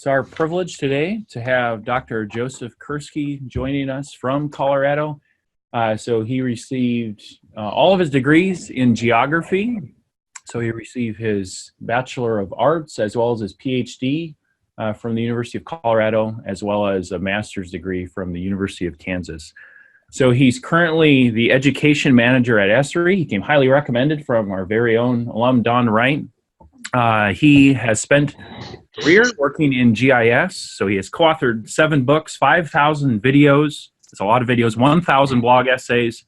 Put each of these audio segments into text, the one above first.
It's our privilege today to have Dr. Joseph Kerski joining us from Colorado. So he received all of his degrees in geography. So he received his Bachelor of Arts as well as his PhD from the University of Colorado, as well as a master's degree from the University of Kansas. So he's currently the education manager at ESRI. He came highly recommended from our very own alum, Don Wright. He has spent a career working in GIS. So he has co-authored 7 books, 5,000 videos. That's a lot of videos, 1,000 blog essays,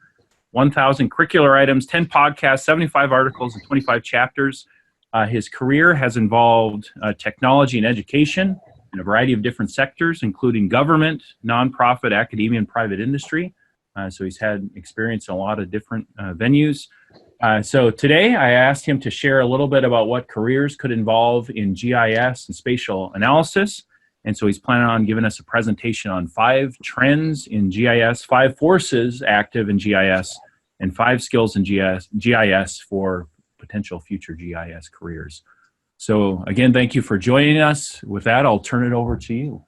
1,000 curricular items, 10 podcasts, 75 articles, and 25 chapters. His career has involved technology and education in a variety of different sectors, including government, nonprofit, academia, and private industry. So he's had experience in a lot of different venues. So today I asked him to share a little bit about what careers could involve in GIS and spatial analysis. And so he's planning on giving us a presentation on 5 trends in GIS, 5 forces active in GIS, and 5 skills in GIS for potential future GIS careers. So again, thank you for joining us. With that, I'll turn it over to you.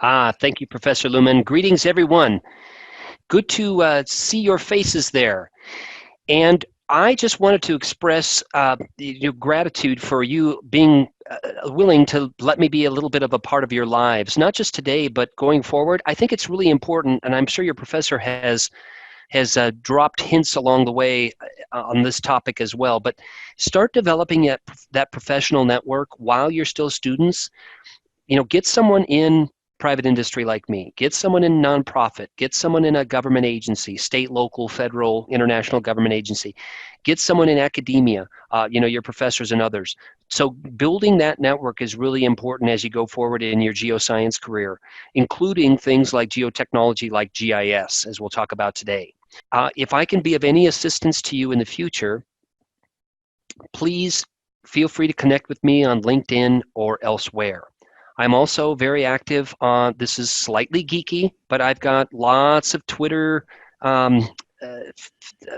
Thank you, Professor Luhman. Greetings, everyone. Good to see your faces there. And I just wanted to express gratitude for you being willing to let me be a little bit of a part of your lives, not just today, but going forward. I think it's really important, and I'm sure your professor has dropped hints along the way on this topic as well, but start developing that professional network while you're still students. Get someone in private industry like me, get someone in nonprofit, get someone in a government agency, state, local, federal, international government agency, get someone in academia, your professors and others. So building that network is really important as you go forward in your geoscience career, including things like geotechnology, like GIS, as we'll talk about today. If I can be of any assistance to you in the future, please feel free to connect with me on LinkedIn or elsewhere. I'm also very active on, this is slightly geeky, but I've got lots of Twitter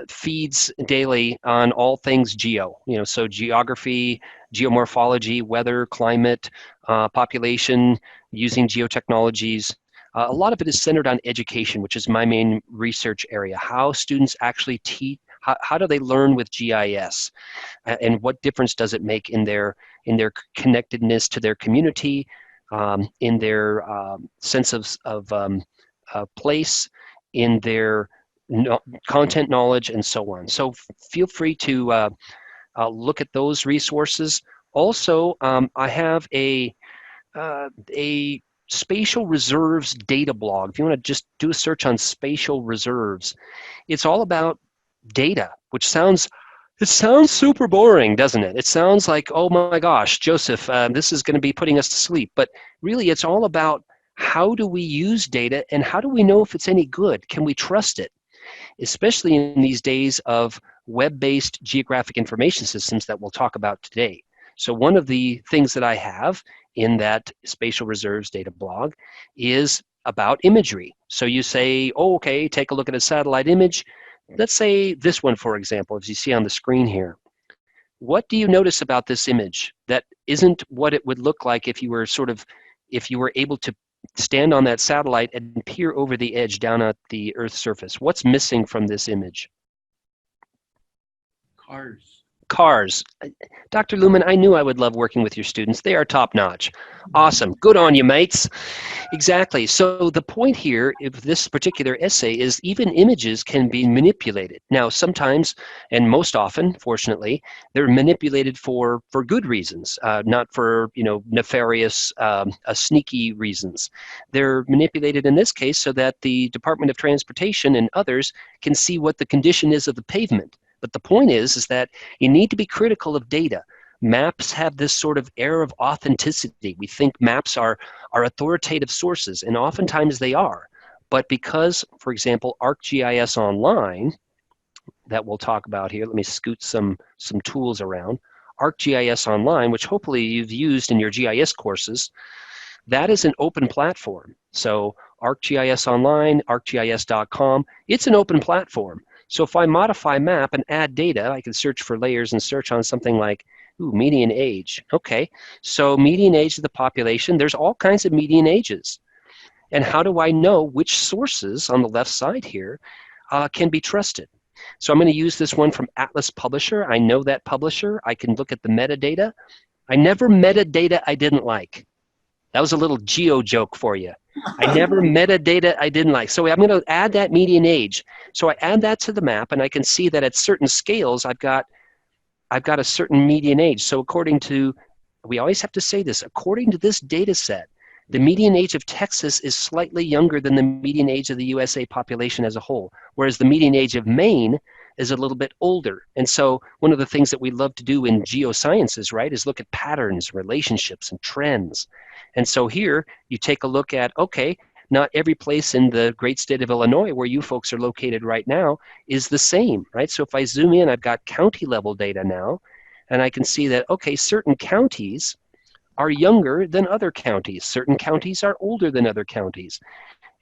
feeds daily on all things geo, so geography, geomorphology, weather, climate, population, using geotechnologies. A lot of it is centered on education, which is my main research area. How students actually teach, how do they learn with GIS, and what difference does it make in their connectedness to their community, in their sense of place, in their content knowledge, and so on. So feel free to look at those resources. Also, I have a spatial reserves data blog. If you want to just do a search on spatial reserves, it's all about data, which sounds super boring, doesn't it? It sounds like, oh my gosh, Joseph, this is going to be putting us to sleep. But really, it's all about how do we use data and how do we know if it's any good? Can we trust it? Especially in these days of web-based geographic information systems that we'll talk about today. So one of the things that I have in that spatial reserves data blog is about imagery. So you say, oh, okay, take a look at a satellite image. Let's say this one, for example, as you see on the screen here. What do you notice about this image that isn't what it would look like if you were able to stand on that satellite and peer over the edge down at the Earth's surface? What's missing from this image? Cars. Dr. Luhman, I knew I would love working with your students. They are top-notch. Awesome. Good on you, mates. Exactly. So the point here of this particular essay is even images can be manipulated. Now, sometimes, and most often, fortunately, they're manipulated for good reasons, not for nefarious, sneaky reasons. They're manipulated in this case so that the Department of Transportation and others can see what the condition is of the pavement. But the point is that you need to be critical of data. Maps have this sort of air of authenticity. We think maps are authoritative sources, and oftentimes they are. But because, for example, ArcGIS Online, that we'll talk about here, let me scoot some tools around. ArcGIS Online, which hopefully you've used in your GIS courses, that is an open platform. So ArcGIS Online, arcgis.com, it's an open platform. So if I modify map and add data, I can search for layers and search on something like Ooh, median age. Okay, so median age of the population, there's all kinds of median ages. And how do I know which sources on the left side here can be trusted? So I'm going to use this one from Atlas Publisher. I know that publisher. I can look at the metadata. I never metadata I didn't like. That was a little geo joke for you. I never metadata I didn't like. So I'm going to add that median age. So I add that to the map, and I can see that at certain scales, I've got a certain median age. So according to, we always have to say this, according to this data set, the median age of Texas is slightly younger than the median age of the USA population as a whole, whereas the median age of Maine is a little bit older. And so one of the things that we love to do in geosciences, right, is look at patterns, relationships, and trends. And so here you take a look at, okay, not every place in the great state of Illinois where you folks are located right now is the same, right? So if I zoom in, I've got county level data now, and I can see that, okay, certain counties are younger than other counties. Certain counties are older than other counties.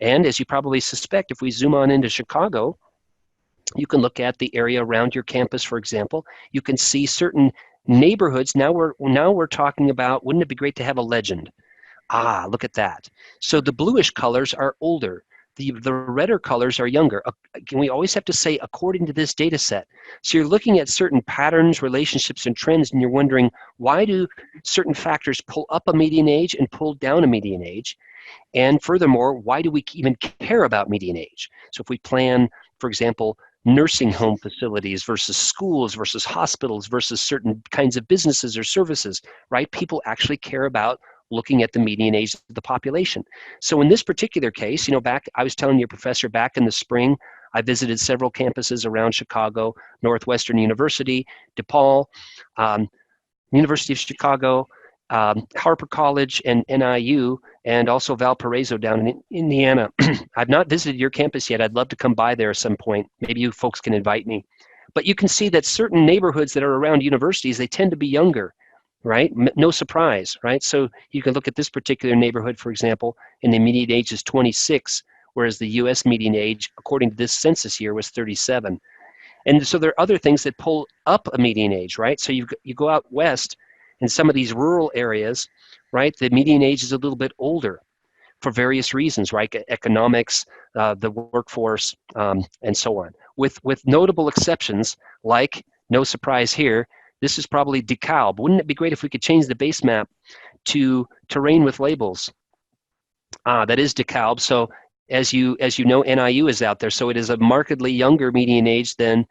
And as you probably suspect, if we zoom on into Chicago, you can look at the area around your campus, for example. You can see certain neighborhoods. Now we're talking about, wouldn't it be great to have a legend? Ah, look at that. So the bluish colors are older. The redder colors are younger. We always have to say according to this data set. So you're looking at certain patterns, relationships, and trends, and you're wondering, why do certain factors pull up a median age and pull down a median age? And furthermore, why do we even care about median age? So if we plan, for example, nursing home facilities versus schools versus hospitals versus certain kinds of businesses or services, right? People actually care about looking at the median age of the population. So in this particular case, I was telling your professor back in the spring, I visited several campuses around Chicago, Northwestern University, DePaul, University of Chicago, Harper College and NIU, and also Valparaiso down in Indiana. I've not visited your campus yet. I'd love to come by there at some point. Maybe you folks can invite me. But you can see that certain neighborhoods that are around universities, they tend to be younger, right? No surprise, right? So you can look at this particular neighborhood, for example, and the median age is 26, whereas the US median age, according to this census year, was 37. And so there are other things that pull up a median age, right? So you go out west in some of these rural areas, right? The median age is a little bit older for various reasons, right? Economics, the workforce, and so on. With notable exceptions, like, no surprise here, this is probably DeKalb. Wouldn't it be great if we could change the base map to terrain with labels? That is DeKalb. So as you know, NIU is out there. So it is a markedly younger median age than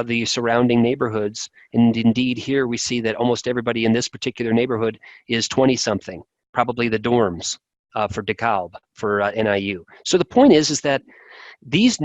the surrounding neighborhoods. And indeed, here we see that almost everybody in this particular neighborhood is 20-something, probably the dorms for DeKalb, for NIU. So the point is that these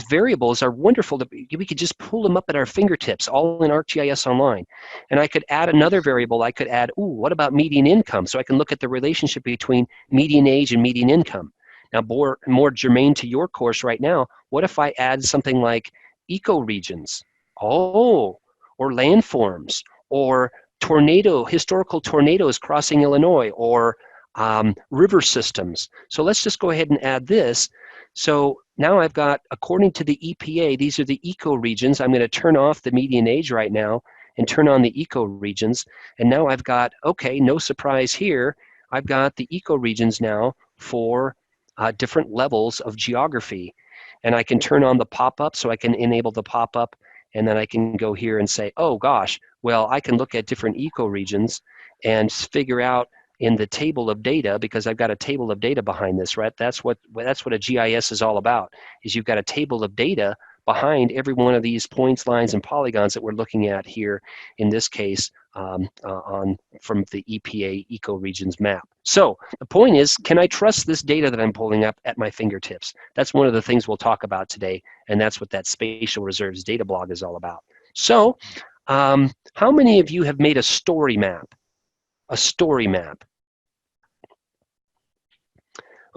variables are wonderful. We could just pull them up at our fingertips, all in ArcGIS Online. And I could add another variable. I could add, what about median income? So I can look at the relationship between median age and median income. Now, more germane to your course right now, what if I add something like ecoregions? Or landforms, or historical tornadoes crossing Illinois, or river systems. So let's just go ahead and add this. So now I've got, according to the EPA, these are the ecoregions. I'm going to turn off the median age right now and turn on the ecoregions. And now I've got, okay, no surprise here, I've got the ecoregions now for different levels of geography. And I can turn on the pop-up, so I can enable the pop-up, and then I can go here and say, oh gosh, well, I can look at different ecoregions and figure out in the table of data, because I've got a table of data behind this, right? That's what a GIS is all about, is you've got a table of data behind every one of these points, lines, and polygons that we're looking at here, in this case, from the EPA ecoregions map. So the point is, can I trust this data that I'm pulling up at my fingertips? That's one of the things we'll talk about today, and that's what that Spatial Reserves data blog is all about. So how many of you have made a story map? A story map.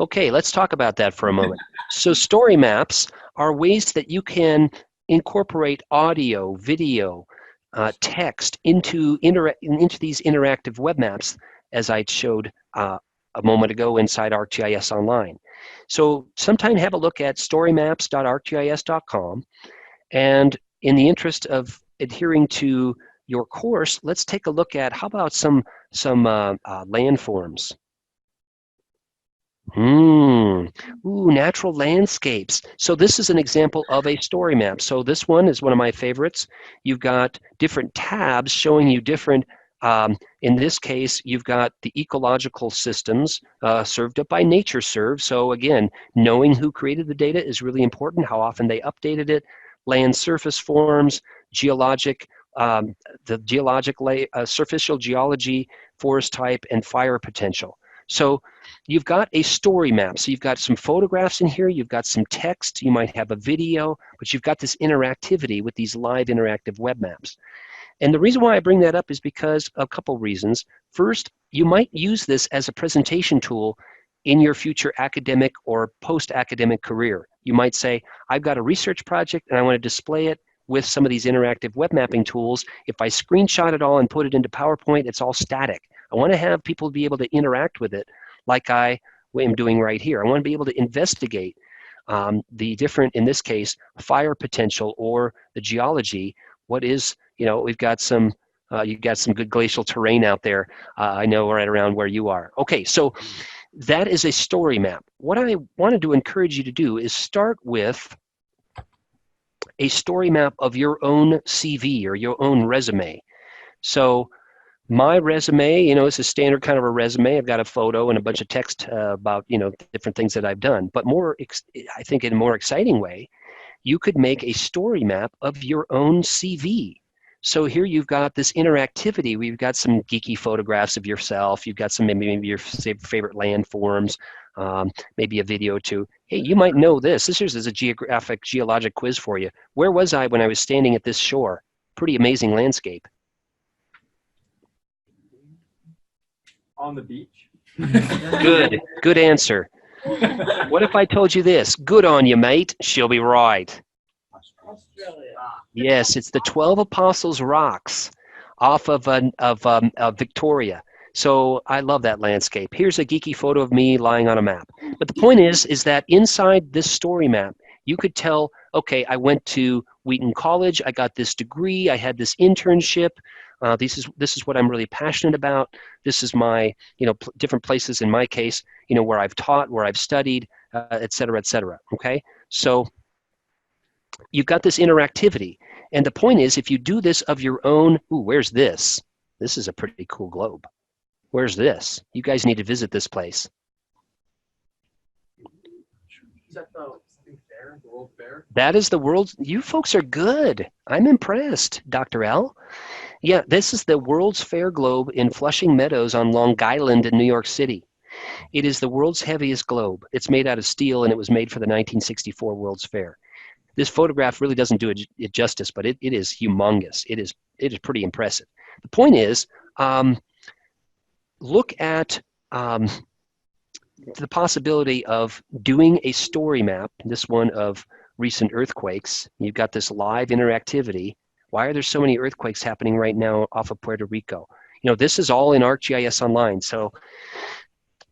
Okay, let's talk about that for a moment. So story maps are ways that you can incorporate audio, video, text into these interactive web maps, as I showed a moment ago inside ArcGIS Online. So sometime have a look at storymaps.arcgis.com, and in the interest of adhering to your course, let's take a look at, how about some landforms? Ooh, natural landscapes. So this is an example of a story map. So this one is one of my favorites. You've got different tabs showing you different, in this case, you've got the ecological systems served up by NatureServe. So again, knowing who created the data is really important, how often they updated it, land surface forms, geologic, the geologic superficial geology, forest type, and fire potential. So you've got a story map. So you've got some photographs in here, you've got some text, you might have a video, but you've got this interactivity with these live interactive web maps. And the reason why I bring that up is because a couple reasons. First, you might use this as a presentation tool in your future academic or post-academic career. You might say, I've got a research project and I want to display it with some of these interactive web mapping tools. If I screenshot it all and put it into PowerPoint, it's all static. I want to have people be able to interact with it like I am doing right here. I want to be able to investigate the different, in this case, fire potential or the geology. What is, we've got some, you've got some good glacial terrain out there. I know right around where you are. Okay, so that is a story map. What I wanted to encourage you to do is start with a story map of your own CV or your own resume. So my resume, it's a standard kind of a resume. I've got a photo and a bunch of text about, different things that I've done. But I think in a more exciting way, you could make a story map of your own CV. So here you've got this interactivity. We've got some geeky photographs of yourself. You've got some maybe your favorite landforms, maybe a video too. Hey, you might know this. This is a geologic quiz for you. Where was I when I was standing at this shore? Pretty amazing landscape. On the beach. Good answer. What if I told you this? Good on you, mate. She'll be right. Australia. Yes, it's the 12 Apostles Rocks off of Victoria. So I love that landscape. Here's a geeky photo of me lying on a map. But the point is that inside this story map, you could tell, okay, I went to Wheaton College, I got this degree, I had this internship. This is what I'm really passionate about. This is my, different places in my case, where I've taught, where I've studied, et cetera, et cetera. Okay, so you've got this interactivity, and the point is, if you do this of your own, where's this? This is a pretty cool globe. Where's this? You guys need to visit this place. Is that the fair, the World Fair? That is the world. You folks are good. I'm impressed, Dr. L. Yeah, this is the World's Fair globe in Flushing Meadows on Long Island in New York City. It is the world's heaviest globe. It's made out of steel, and it was made for the 1964 World's Fair. This photograph really doesn't do it justice, but it is humongous. It is pretty impressive. The point is, look at the possibility of doing a story map, this one of recent earthquakes. You've got this live interactivity. Why are there so many earthquakes happening right now off of Puerto Rico? This is all in ArcGIS Online. So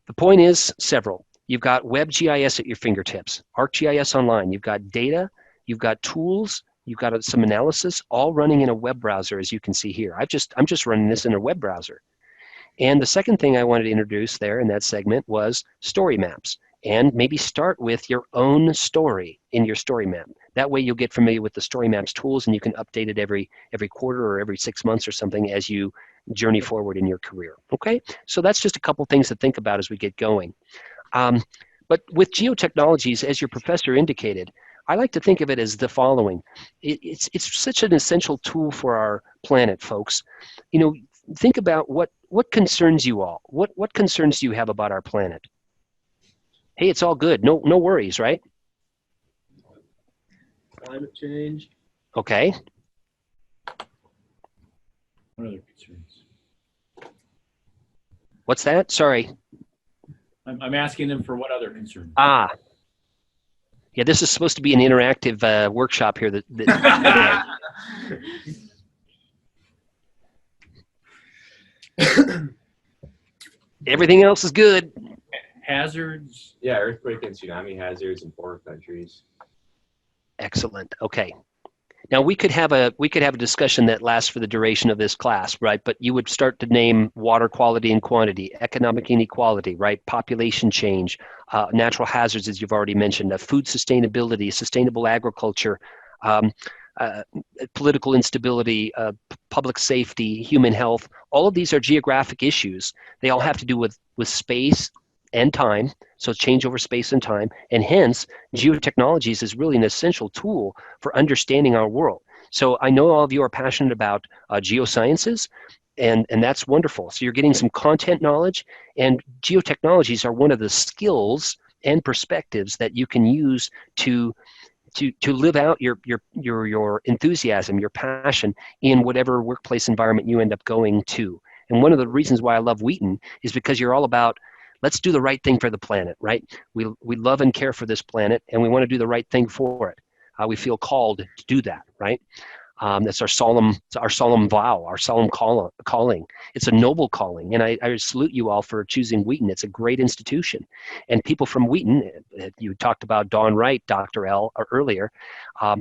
the point is several. You've got WebGIS at your fingertips, ArcGIS Online. You've got data, you've got tools, you've got some analysis, all running in a web browser, as you can see here. I'm just running this in a web browser. And the second thing I wanted to introduce there in that segment was story maps. And maybe start with your own story in your story map. That way you'll get familiar with the story maps tools, and you can update it every quarter or every 6 months or something as you journey forward in your career. Okay, so that's just a couple things to think about as we get going. But with Geo Technologies, as your professor indicated, I like to think of it as the following. It's such an essential tool for our planet, folks. Think about what concerns you all. What concerns do you have about our planet? Hey, it's all good. No worries, right? Climate change. Okay. What other concerns? What's that? Sorry. I'm asking them for what other concerns. Yeah, this is supposed to be an interactive workshop here. Everything else is good. Hazards. Yeah, earthquake and tsunami hazards in 4 countries. Excellent. Okay. Now we could have a discussion that lasts for the duration of this class, right? But you would start to name water quality and quantity, economic inequality, right? Population change, natural hazards, as you've already mentioned, food sustainability, sustainable agriculture, um, uh, political instability, public safety, human health. All of these are geographic issues. They all have to do with space and time, so change over space and time, and hence geotechnologies is really an essential tool for understanding our world. So I know all of you are passionate about geosciences, and that's wonderful. So you're getting some content knowledge, and geotechnologies are one of the skills and perspectives that you can use to live out your enthusiasm, your passion in whatever workplace environment you end up going to. And one of the reasons why I love Wheaton is because you're all about let's do the right thing for the planet, right? We love and care for this planet, and we want to do the right thing for it. We feel called to do that, right? That's our solemn vow, our solemn calling. It's a noble calling, and I salute you all for choosing Wheaton. It's a great institution, and people from Wheaton. You talked about Dawn Wright, Dr. L, earlier.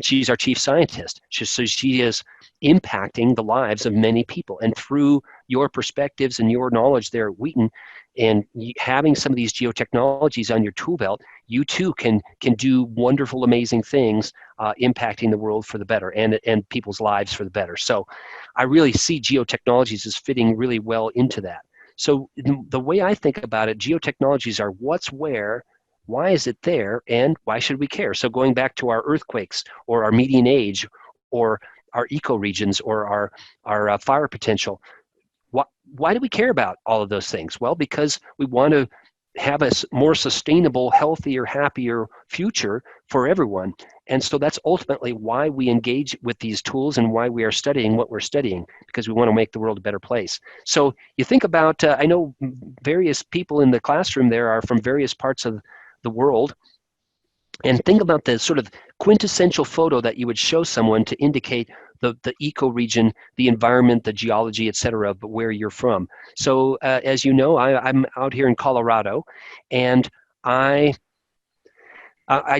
She's our chief scientist, so she is impacting the lives of many people, and through your perspectives and your knowledge there at Wheaton, and having some of these geotechnologies on your tool belt, you too can do wonderful, amazing things, impacting the world for the better and people's lives for the better. So I really see geotechnologies as fitting really well into that. So the way I think about it, geotechnologies are what's where, why is it there, and why should we care? So going back to our earthquakes or our median age or our ecoregions or our fire potential, why do we care about all of those things? Well, because we want to have a more sustainable, healthier, happier future for everyone. And so that's ultimately why we engage with these tools and why we are studying what we're studying, because we want to make the world a better place. So you think about, I know various people in the classroom there are from various parts of the world. And think about the sort of quintessential photo that you would show someone to indicate the ecoregion, the environment, the geology, et cetera, but where you're from. So as you know, I'm out here in Colorado, and I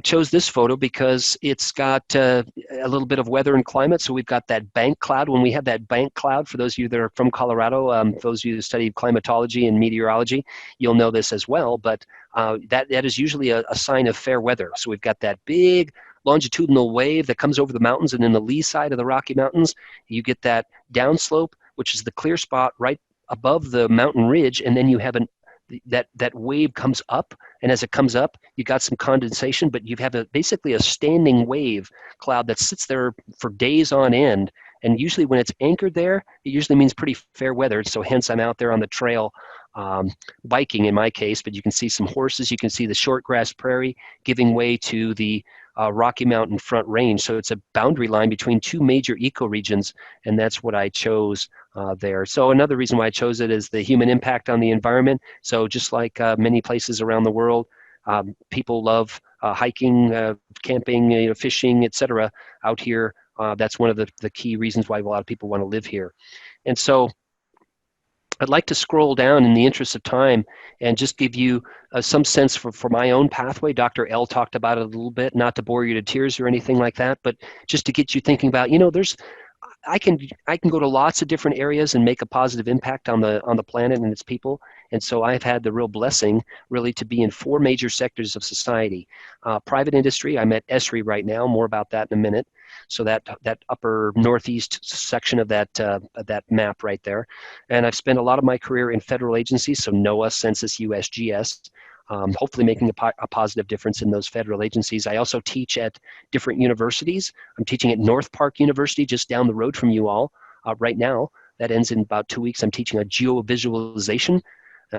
chose this photo because it's got a little bit of weather and climate. So we've got that bank cloud. When we have that bank cloud, for those of you that are from Colorado, those of you that study climatology and meteorology, you'll know this as well. But that is usually a sign of fair weather. So we've got that big longitudinal wave that comes over the mountains, and in the lee side of the Rocky Mountains, you get that downslope, which is the clear spot right above the mountain ridge, and then you have that wave comes up, and as it comes up, you got some condensation, but you have basically a standing wave cloud that sits there for days on end. And usually when it's anchored there, it usually means pretty fair weather. So hence I'm out there on the trail biking in my case, but you can see some horses, you can see the short grass prairie giving way to the Rocky Mountain Front Range. So it's a boundary line between two major ecoregions, and that's what I chose there. So another reason why I chose it is the human impact on the environment. So just like many places around the world, people love hiking, camping, fishing, etc. out here. That's one of the key reasons why a lot of people want to live here. And so I'd like to scroll down in the interest of time and just give you some sense for my own pathway. Dr. L talked about it a little bit, not to bore you to tears or anything like that, but just to get you thinking about, I can go to lots of different areas and make a positive impact on the planet and its people. And so I've had the real blessing really to be in four major sectors of society. Private industry, I'm at ESRI right now, more about that in a minute. So that upper northeast section of that map right there. And I've spent a lot of my career in federal agencies, so NOAA, Census, USGS, hopefully making a positive difference in those federal agencies. I also teach at different universities. I'm teaching at North Park University, just down the road from you all right now. That ends in about 2 weeks. I'm teaching a geovisualization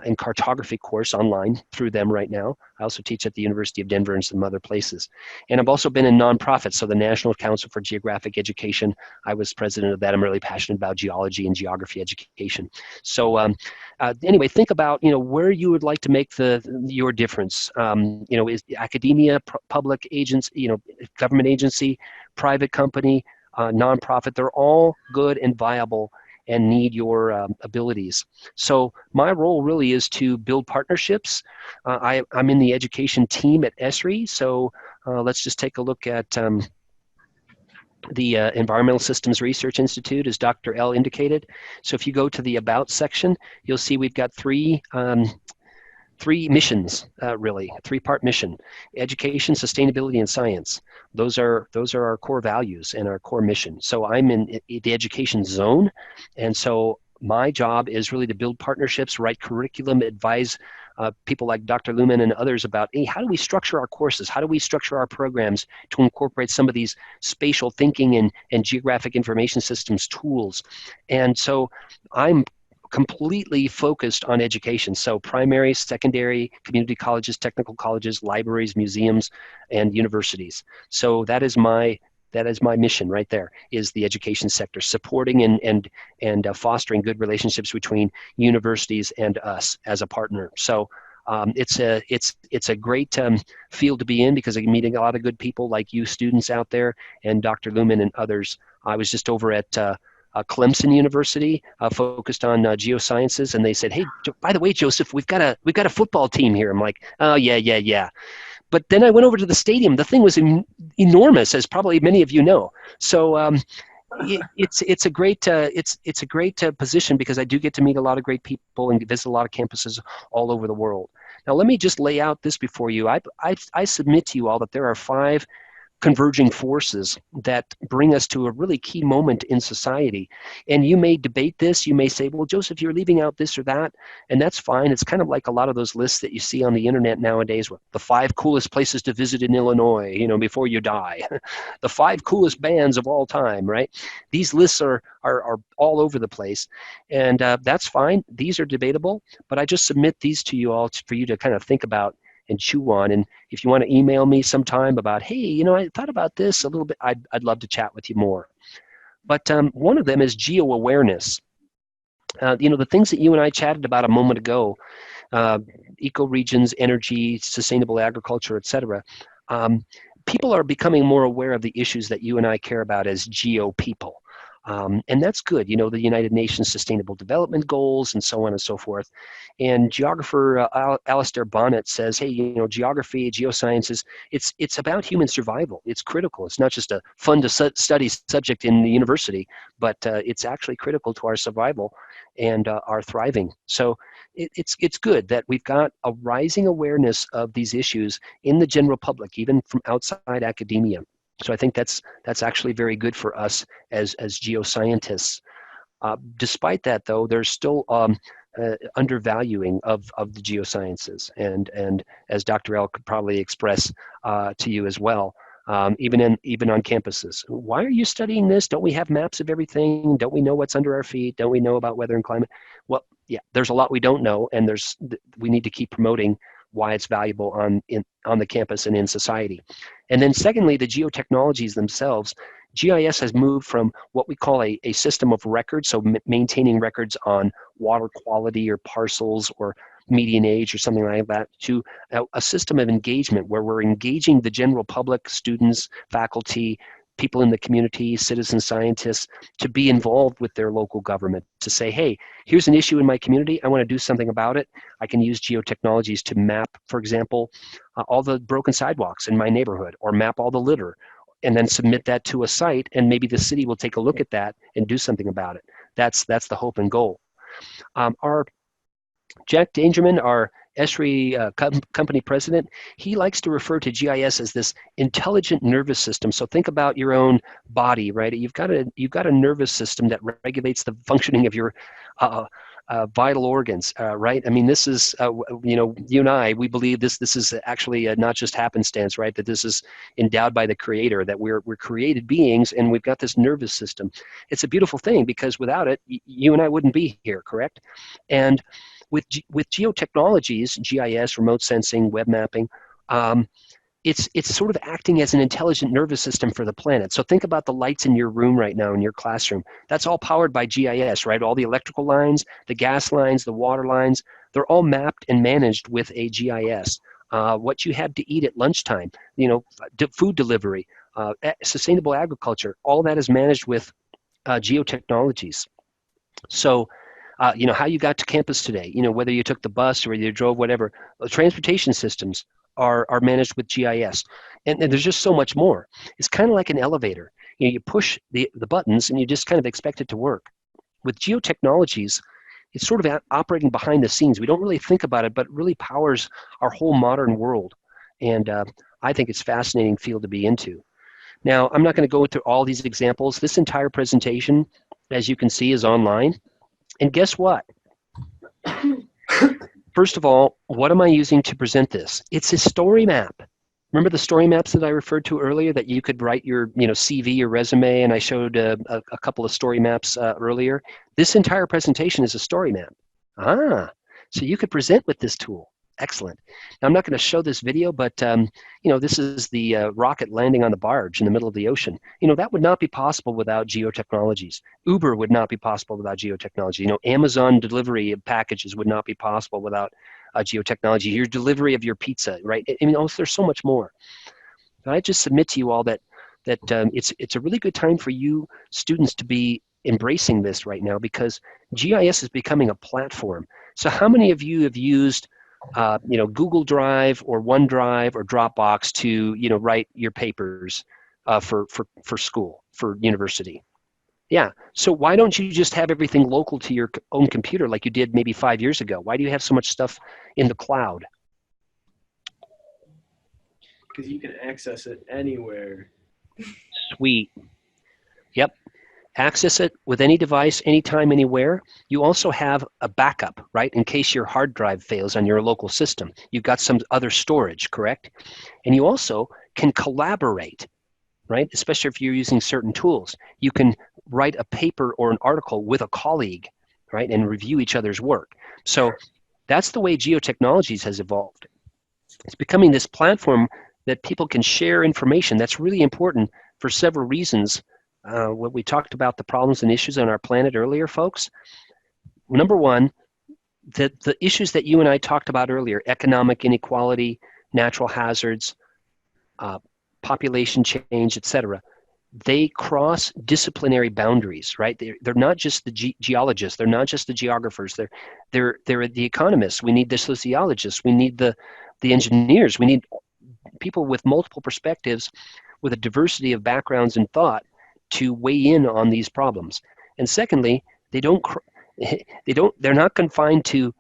and cartography course online through them right now. I also teach at the University of Denver and some other places. And I've also been in nonprofits, so the National Council for Geographic Education. I was president of that. I'm really passionate about geology and geography education. So anyway, think about where you would like to make your difference. Is academia, public agents, government agency, private company, nonprofit. They're all good and viable and need your abilities. So my role really is to build partnerships. I'm in the education team at ESRI, so let's just take a look at the Environmental Systems Research Institute, as Dr. L indicated. So if you go to the About section, you'll see we've got three missions, really, a three-part mission: education, sustainability, and science. Those are our core values and our core mission. So I'm in the education zone, and so my job is really to build partnerships, write curriculum, advise people like Dr. Lumen and others about, hey, how do we structure our courses? How do we structure our programs to incorporate some of these spatial thinking and geographic information systems tools? And so I'm completely focused on education. So primary, secondary, community colleges, technical colleges, libraries, museums, and universities. So that is my mission right there, is the education sector, supporting and fostering good relationships between universities and us as a partner. So it's a great field to be in, because I'm meeting a lot of good people like you students out there and Dr. Lumen and others. I was just over at Clemson University, focused on geosciences, and they said, "Hey, by the way, Joseph, we've got a football team here." I'm like, "Oh yeah." But then I went over to the stadium. The thing was enormous, as probably many of you know. So it's a great position, because I do get to meet a lot of great people and visit a lot of campuses all over the world. Now, let me just lay out this before you. I submit to you all that there are 5 converging forces that bring us to a really key moment in society. And you may debate this. You may say, well, Joseph, you're leaving out this or that, and that's fine. It's kind of like a lot of those lists that you see on the internet nowadays with the 5 coolest places to visit in Illinois, before you die, the 5 coolest bands of all time, right? These lists are all over the place, and that's fine. These are debatable, but I just submit these to you all for you to kind of think about and chew on. And if you want to email me sometime about, hey, I thought about this a little bit, I'd love to chat with you more. But one of them is geo-awareness. The things that you and I chatted about a moment ago, ecoregions, energy, sustainable agriculture, etc. People are becoming more aware of the issues that you and I care about as geo people. And that's good, the United Nations Sustainable Development Goals and so on and so forth. And geographer Alistair Bonnet says, hey, geography, geosciences, it's about human survival. It's critical. It's not just a fun to study subject in the university, but it's actually critical to our survival and our thriving. So it's good that we've got a rising awareness of these issues in the general public, even from outside academia. So I think that's actually very good for us as geoscientists. Despite that, though, there's still undervaluing of the geosciences, and as Dr. L could probably express to you as well, even on campuses. Why are you studying this? Don't we have maps of everything? Don't we know what's under our feet? Don't we know about weather and climate? Well, yeah, there's a lot we don't know, and we need to keep promoting why it's valuable on the campus and in society. And then secondly, the geotechnologies themselves. GIS has moved from what we call a system of records, so maintaining records on water quality or parcels or median age or something like that, to a system of engagement where we're engaging the general public, students, faculty, people in the community, citizen scientists, to be involved with their local government, to say, hey, here's an issue in my community, I want to do something about it. I can use geotechnologies to map, for example, all the broken sidewalks in my neighborhood, or map all the litter, and then submit that to a site, and maybe the city will take a look at that and do something about it. That's the hope and goal. Our Jack Dangerman, our ESRI company president, he likes to refer to GIS as this intelligent nervous system. So think about your own body, right? You've got a nervous system that regulates the functioning of your vital organs, right? I mean, this is, you and I, we believe this is actually not just happenstance, right? That this is endowed by the Creator, that we're created beings, and we've got this nervous system. It's a beautiful thing, because without it, you and I wouldn't be here, correct? And with geotechnologies, GIS, remote sensing, web mapping, it's sort of acting as an intelligent nervous system for the planet. So think about the lights in your room right now, in your classroom. That's all powered by GIS, right? All the electrical lines, the gas lines, the water lines, they're all mapped and managed with a GIS. What you had to eat at lunchtime, food delivery, sustainable agriculture, all that is managed with geotechnologies. So how you got to campus today, whether you took the bus or you drove, whatever, transportation systems are managed with GIS. And there's just so much more. It's kind of like an elevator. You push the buttons and you just kind of expect it to work. With Geo Technologies, it's sort of operating behind the scenes. We don't really think about it, but it really powers our whole modern world. And I think it's a fascinating field to be into. Now, I'm not going to go through all these examples. This entire presentation, as you can see, is online. And guess what? First of all, what am I using to present this? It's a story map. Remember the story maps that I referred to earlier that you could write your CV or resume, and I showed a couple of story maps earlier? This entire presentation is a story map. So you could present with this tool. Excellent. Now, I'm not going to show this video, but this is the rocket landing on the barge in the middle of the ocean. That would not be possible without Geo Technologies. Uber would not be possible without Geo Technology. Amazon delivery of packages would not be possible without Geo Technology. Your delivery of your pizza, right? There's so much more. And I just submit to you all that it's a really good time for you students to be embracing this right now, because GIS is becoming a platform. So how many of you have used Google Drive or OneDrive or Dropbox to write your papers for school, for university? Yeah. So why don't you just have everything local to your own computer like you did maybe 5 years ago? Why do you have so much stuff in the cloud? Because you can access it anywhere. Sweet. Yep. Access it with any device, anytime, anywhere. You also have a backup, right? In case your hard drive fails on your local system. You've got some other storage, correct? And you also can collaborate, right? Especially if you're using certain tools. You can write a paper or an article with a colleague, right? And review each other's work. So that's the way Geo Technologies has evolved. It's becoming this platform that people can share information. That's really important for several reasons. When we talked about the problems and issues on our planet earlier, folks, number one, the issues that you and I talked about earlier, economic inequality, natural hazards, population change, etc., they cross disciplinary boundaries, right? They're not just the geologists, they're not just the geographers, they're the economists. We need the sociologists, we need the engineers, we need people with multiple perspectives, with a diversity of backgrounds and thought, to weigh in on these problems. And secondly, they're not confined to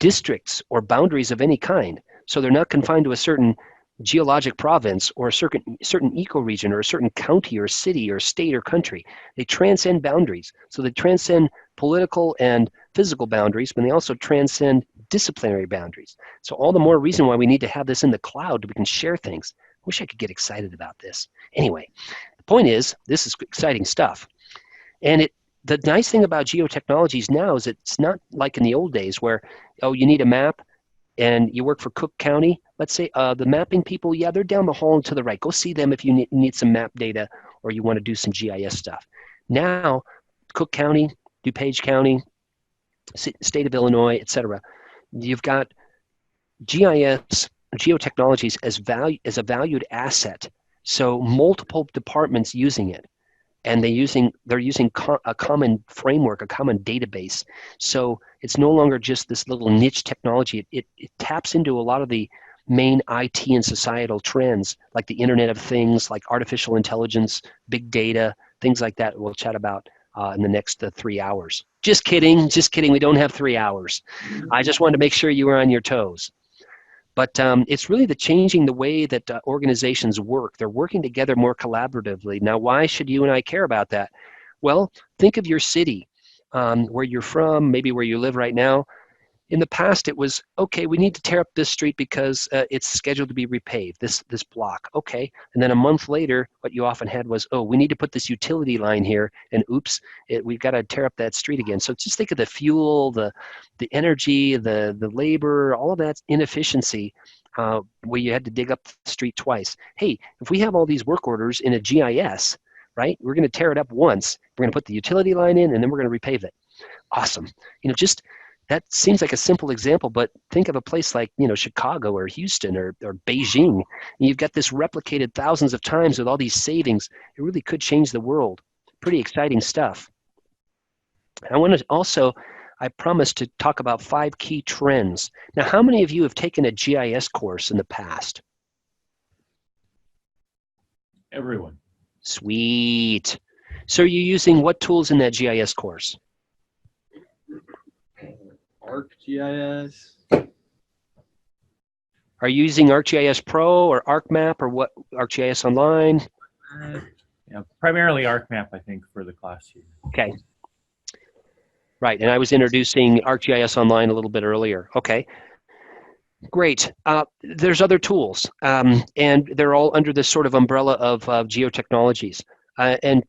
districts or boundaries of any kind. So they're not confined to a certain geologic province or a certain ecoregion or a certain county or city or state or country. They transcend boundaries. So they transcend political and physical boundaries, but they also transcend disciplinary boundaries. So all the more reason why we need to have this in the cloud, we can share things. I wish I could get excited about this. Anyway, the point is, this is exciting stuff. And the nice thing about Geo Technologies now is it's not like in the old days where, you need a map and you work for Cook County. Let's say the mapping people, yeah, they're down the hall and to the right. Go see them if you need some map data or you want to do some GIS stuff. Now, Cook County, DuPage County, state of Illinois, etc., you've got GIS, Geo Technologies as a valued asset. So multiple departments using it, and they're using a common framework, a common database. So it's no longer just this little niche technology. It taps into a lot of the main IT and societal trends, like the Internet of Things, like artificial intelligence, big data, things like that. We'll chat about in the next 3 hours. Just kidding. We don't have 3 hours. I just wanted to make sure you were on your toes. But it's really changing the way that organizations work. They're working together more collaboratively. Now, why should you and I care about that? Well, think of your city, where you're from, maybe where you live right now. In the past, it was, okay, we need to tear up this street because it's scheduled to be repaved, this block. Okay. And then a month later, what you often had was, we need to put this utility line here, and oops, we've got to tear up that street again. So just think of the fuel, the energy, the labor, all of that inefficiency where you had to dig up the street twice. Hey, if we have all these work orders in a GIS, right, we're going to tear it up once. We're going to put the utility line in, and then we're going to repave it. Awesome. That seems like a simple example, but think of a place like, Chicago or Houston or Beijing. And you've got this replicated thousands of times with all these savings. It really could change the world. Pretty exciting stuff. I promised to talk about 5 key trends. Now, how many of you have taken a GIS course in the past? Everyone. Sweet. So you're using what tools in that GIS course? ArcGIS. Are you using ArcGIS Pro or ArcMap or what? ArcGIS Online? Yeah, primarily ArcMap, I think, for the class here. Okay. Right, and I was introducing ArcGIS Online a little bit earlier. Okay, great. There's other tools, and they're all under this sort of umbrella of Geo Technologies. And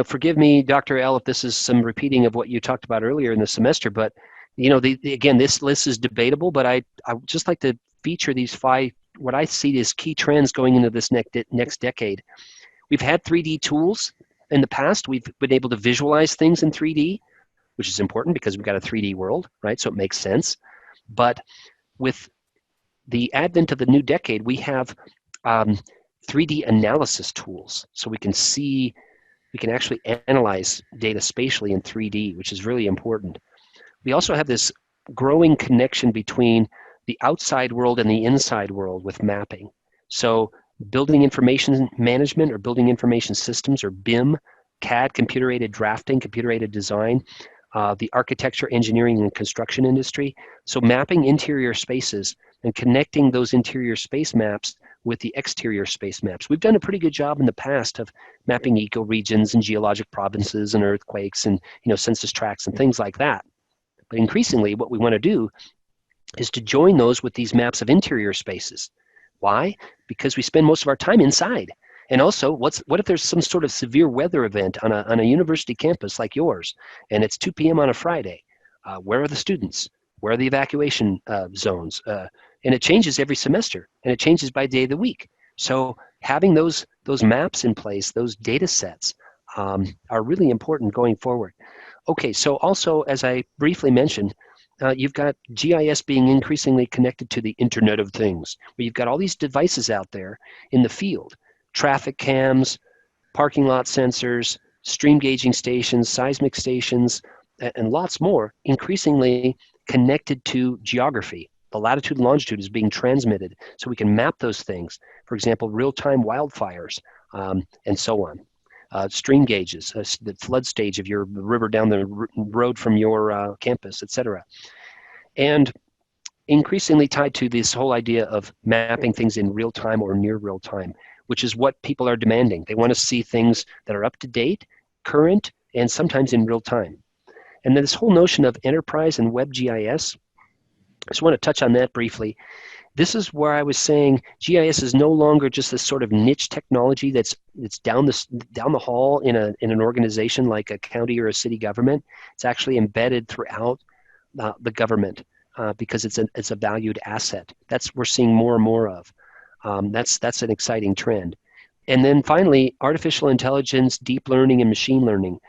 forgive me, Dr. L, if this is some repeating of what you talked about earlier in the semester, but again, this list is debatable, but I would just like to feature these 5, what I see as key trends going into this next decade. We've had 3D tools in the past. We've been able to visualize things in 3D, which is important because we've got a 3D world, right? So it makes sense. But with the advent of the new decade, we have 3D analysis tools. So we can actually analyze data spatially in 3D, which is really important. We also have this growing connection between the outside world and the inside world with mapping. So building information management or building information systems, or BIM, CAD, computer-aided drafting, computer-aided design, the architecture, engineering, and construction industry. So mapping interior spaces and connecting those interior space maps with the exterior space maps. We've done a pretty good job in the past of mapping ecoregions and geologic provinces and earthquakes and census tracts and things like that. But increasingly, what we want to do is to join those with these maps of interior spaces. Why? Because we spend most of our time inside. And also, what if there's some sort of severe weather event on a university campus like yours, and it's 2 p.m. on a Friday? Where are the students? Where are the evacuation zones? And it changes every semester, and it changes by day of the week. So having those maps in place, those data sets, are really important going forward. Okay, so also, as I briefly mentioned, you've got GIS being increasingly connected to the Internet of Things, where you've got all these devices out there in the field, traffic cams, parking lot sensors, stream gauging stations, seismic stations, and lots more, increasingly connected to geography. The latitude and longitude is being transmitted, so we can map those things. For example, real-time wildfires, and so on. Stream gauges, the flood stage of your river down the road from your campus, etc. And increasingly tied to this whole idea of mapping things in real time or near real time, which is what people are demanding. They want to see things that are up to date, current, and sometimes in real time. And then this whole notion of enterprise and web GIS, I just want to touch on that briefly. This is where I was saying GIS is no longer just this sort of niche technology that's down the hall in an organization like a county or a city government. It's actually embedded throughout the government because it's a valued asset. We're seeing more and more of. That's an exciting trend. And then finally, artificial intelligence, deep learning, and machine learning.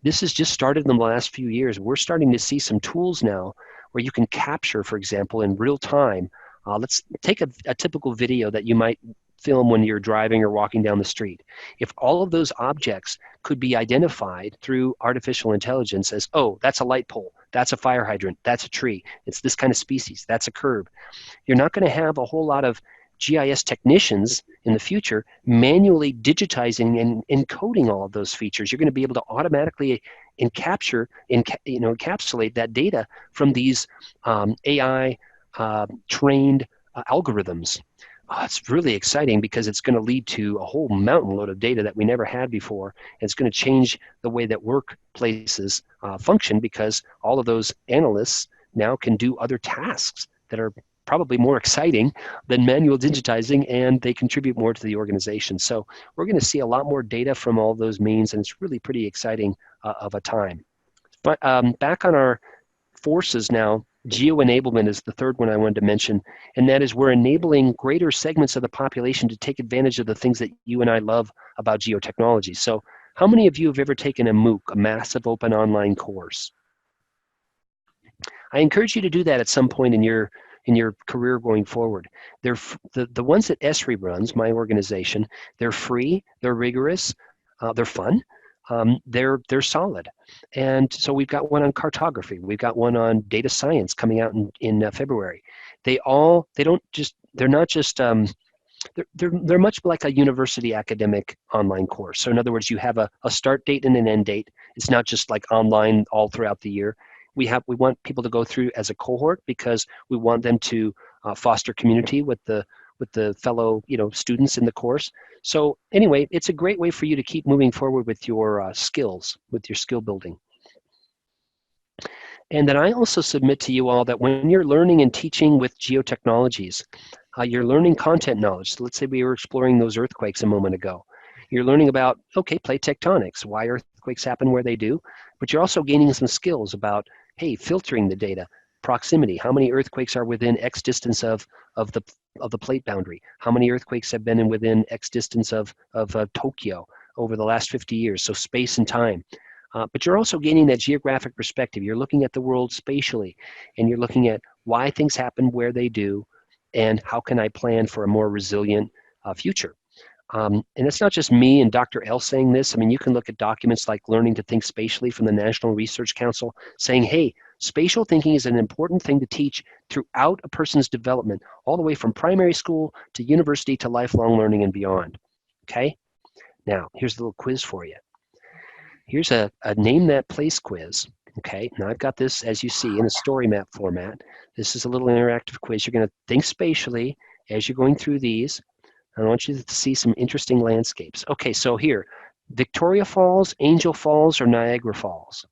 This has just started in the last few years. We're starting to see some tools now where you can capture, for example, in real time. Let's take a typical video that you might film when you're driving or walking down the street. If all of those objects could be identified through artificial intelligence as, oh, that's a light pole, that's a fire hydrant, that's a tree, it's this kind of species, that's a curb, you're not going to have a whole lot of GIS technicians in the future manually digitizing and encoding all of those features. You're going to be able to automatically encapsulate that data from these AI trained algorithms. It's really exciting because it's going to lead to a whole mountain load of data that we never had before. And it's going to change the way that workplaces function, because all of those analysts now can do other tasks that are probably more exciting than manual digitizing, and they contribute more to the organization. So we're going to see a lot more data from all those means, and it's really pretty exciting of a time. But back on our forces now, GeoEnablement is the third one I wanted to mention, and that is we're enabling greater segments of the population to take advantage of the things that you and I love about geotechnology. So how many of you have ever taken a MOOC, a massive open online course? I encourage you to do that at some point in your career going forward. They're the ones that ESRI runs, my organization. They're free, they're rigorous, they're fun, they're solid. And so we've got one on cartography, we've got one on data science coming out in February. They're not just they're much like a university academic online course. So in other words, you have a start date and an end date. It's not just like online all throughout the year. We want people to go through as a cohort because we want them to foster community with the fellow students in the course. So anyway, it's a great way for you to keep moving forward with your skills, with your skill building. And then I also submit to you all that when you're learning and teaching with Geo Technologies, you're learning content knowledge. So let's say we were exploring those earthquakes a moment ago. You're learning about, okay, plate tectonics, why earthquakes happen where they do, but you're also gaining some skills about, hey, filtering the data, proximity, how many earthquakes are within X distance of the plate boundary, how many earthquakes have been within X distance of Tokyo over the last 50 years, so space and time. But you're also gaining that geographic perspective. You're looking at the world spatially, and you're looking at why things happen where they do, and how can I plan for a more resilient future. And it's not just me and Dr. L saying this. I mean, you can look at documents like Learning to Think Spatially from the National Research Council saying, hey, spatial thinking is an important thing to teach throughout a person's development, all the way from primary school to university to lifelong learning and beyond. Okay? Now, here's a little quiz for you. Here's a name that place quiz. Okay, now I've got this, as you see, in a story map format. This is a little interactive quiz. You're going to think spatially as you're going through these. I want you to see some interesting landscapes. Okay, so here, Victoria Falls, Angel Falls, or Niagara Falls?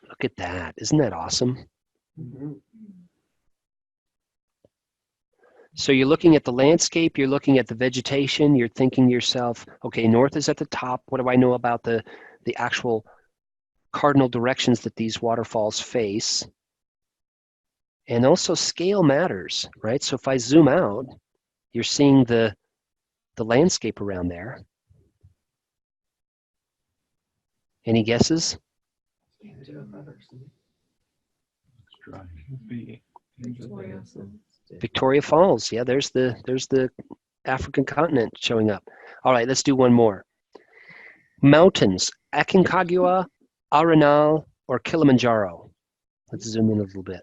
Look at that. Isn't that awesome? Mm-hmm. So you're looking at the landscape, you're looking at the vegetation, you're thinking to yourself, okay, north is at the top. What do I know about the actual cardinal directions that these waterfalls face? And also scale matters, right? So if I zoom out, you're seeing the landscape around there. Any guesses? Victoria Falls. Yeah, there's the African continent showing up. All right, let's do one more. Mountains, Aconcagua, Arenal, or Kilimanjaro? Let's zoom in a little bit.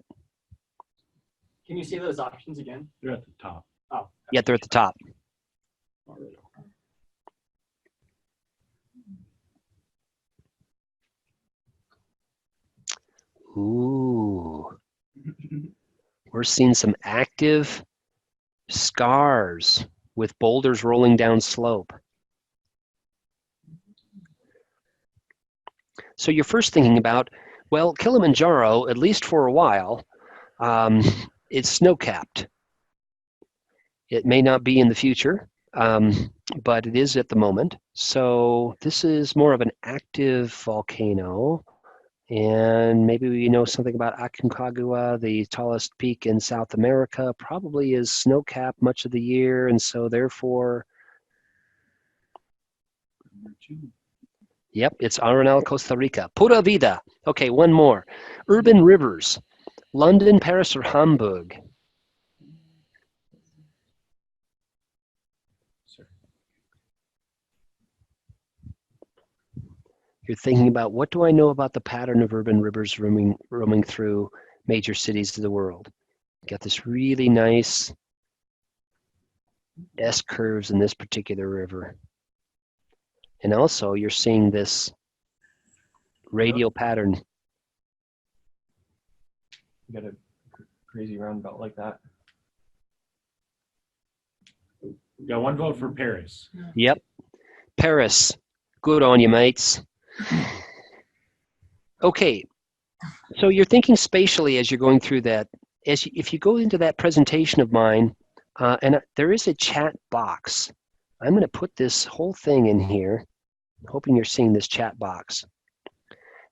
Can you see those options again? They're at the top. Oh. Yeah, they're at the top. Ooh. We're seeing some active scars with boulders rolling down slope. So you're first thinking about, well, Kilimanjaro, at least for a while, it's snow-capped. It may not be in the future, but it is at the moment. So this is more of an active volcano. And maybe we know something about Aconcagua, the tallest peak in South America, probably is snow-capped much of the year, and so therefore, yep, it's Arenal, Costa Rica. Pura vida. Okay, one more. Urban rivers, London, Paris, or Hamburg? You're thinking about, what do I know about the pattern of urban rivers roaming through major cities of the world? Got this really nice S curves in this particular river. And also you're seeing this radial pattern. You got a crazy roundabout like that. Got one vote for Paris. Yep, Paris. Good on you, mates. Okay, so you're thinking spatially as you're going through that. If you go into that presentation of mine, and there is a chat box. I'm going to put this whole thing in here, hoping you're seeing this chat box.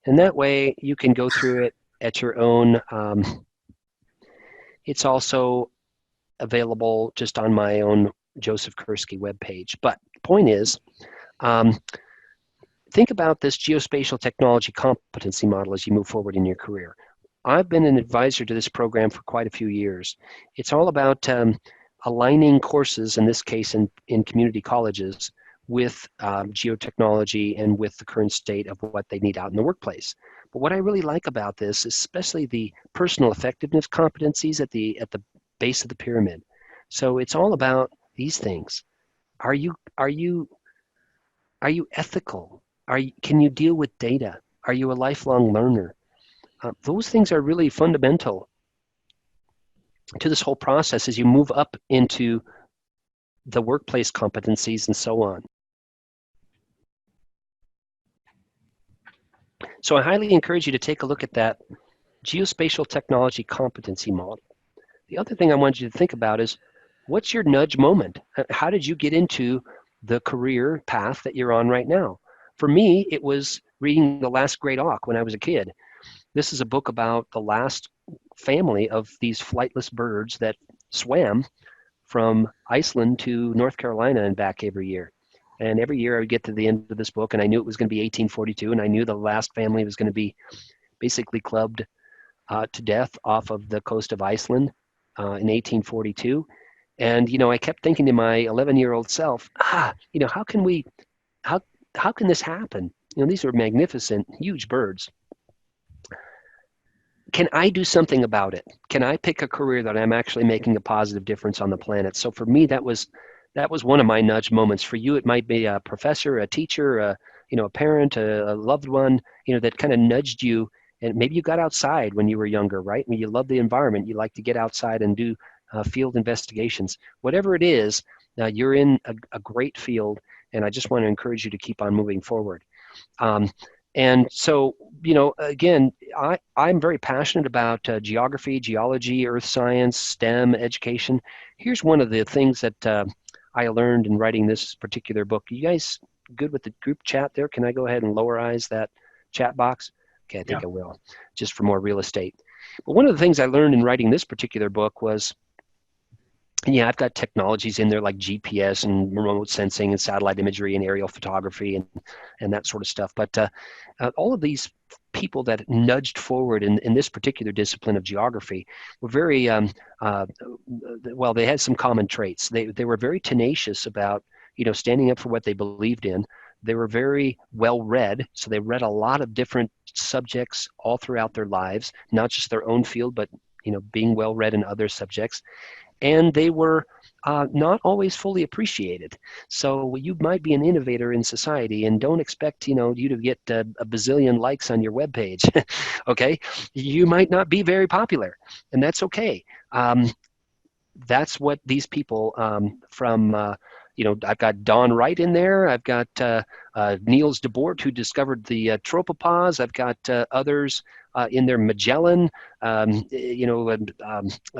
And that way you can go through it at your own. It's also available just on my own Joseph Kerski webpage. But the point is, think about this geospatial technology competency model as you move forward in your career. I've been an advisor to this program for quite a few years. It's all about aligning courses, in this case in community colleges, with geotechnology and with the current state of what they need out in the workplace. But what I really like about this, especially the personal effectiveness competencies at the base of the pyramid. So it's all about these things. Are you ethical? Can you deal with data? Are you a lifelong learner? Those things are really fundamental to this whole process as you move up into the workplace competencies and so on. So I highly encourage you to take a look at that geospatial technology competency model. The other thing I want you to think about is, what's your nudge moment? How did you get into the career path that you're on right now? For me, it was reading The Last Great Auk when I was a kid. This is a book about the last family of these flightless birds that swam from Iceland to North Carolina and back every year. And every year I would get to the end of this book, and I knew it was going to be 1842, and I knew the last family was going to be basically clubbed to death off of the coast of Iceland in 1842. And, I kept thinking to my 11-year-old self, how can this happen? These are magnificent, huge birds. Can I do something about it? Can I pick a career that I'm actually making a positive difference on the planet? So for me, that was one of my nudge moments. For you, it might be a professor, a teacher, a parent, a loved one, that kind of nudged you. And maybe you got outside when you were younger, right? You love the environment. You like to get outside and do field investigations. Whatever it is, you're in a great field, and I just want to encourage you to keep on moving forward. And so, again, I'm very passionate about geography, geology, earth science, STEM, education. Here's one of the things that I learned in writing this particular book. You guys good with the group chat there? Can I go ahead and lowerize that chat box? Okay, I think I will, just for more real estate. But one of the things I learned in writing this particular book was, I've got technologies in there like GPS and remote sensing and satellite imagery and aerial photography and that sort of stuff. But all of these people that nudged forward in this particular discipline of geography were very, well, they had some common traits. They were very tenacious about, standing up for what they believed in. They were very well read, so they read a lot of different subjects all throughout their lives, not just their own field, but being well read in other subjects. And they were not always fully appreciated. So you might be an innovator in society, and don't expect you to get a bazillion likes on your webpage. Okay, you might not be very popular, and that's okay. That's what these people from I've got Don Wright in there. I've got Niels de Boer, who discovered the tropopause. I've got others in there, Magellan,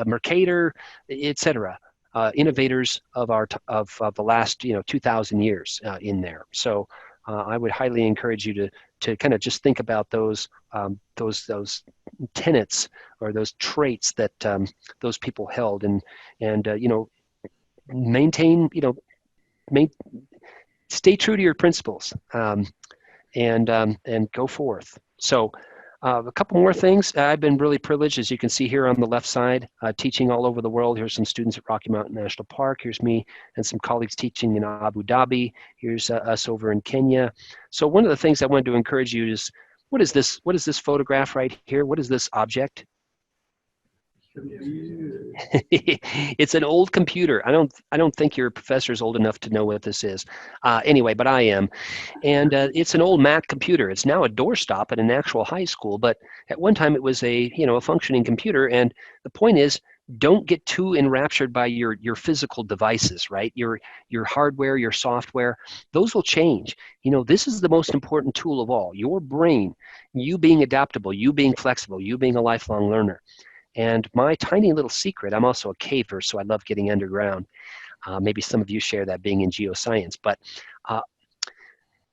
Mercator, etc. Innovators of the last 2,000 years in there. So I would highly encourage you to kind of just think about those tenets or those traits that those people held, and maintain stay true to your principles, and go forth. So a couple more things. I've been really privileged, as you can see here on the left side, teaching all over the world. Here's some students at Rocky Mountain National Park. Here's me and some colleagues teaching in Abu Dhabi. Here's us over in Kenya. So one of the things I wanted to encourage you is, what is this? What is this photograph right here? What is this object? It's an old computer. I don't think your professor's old enough to know what this is. Anyway, but I am. And it's an old Mac computer. It's now a doorstop at an actual high school, but at one time it was a functioning computer. And the point is, don't get too enraptured by your physical devices, right? Your hardware, your software, those will change. This is the most important tool of all. Your brain, you being adaptable, you being flexible, you being a lifelong learner. And my tiny little secret, I'm also a caver, so I love getting underground. Maybe some of you share that, being in geoscience. But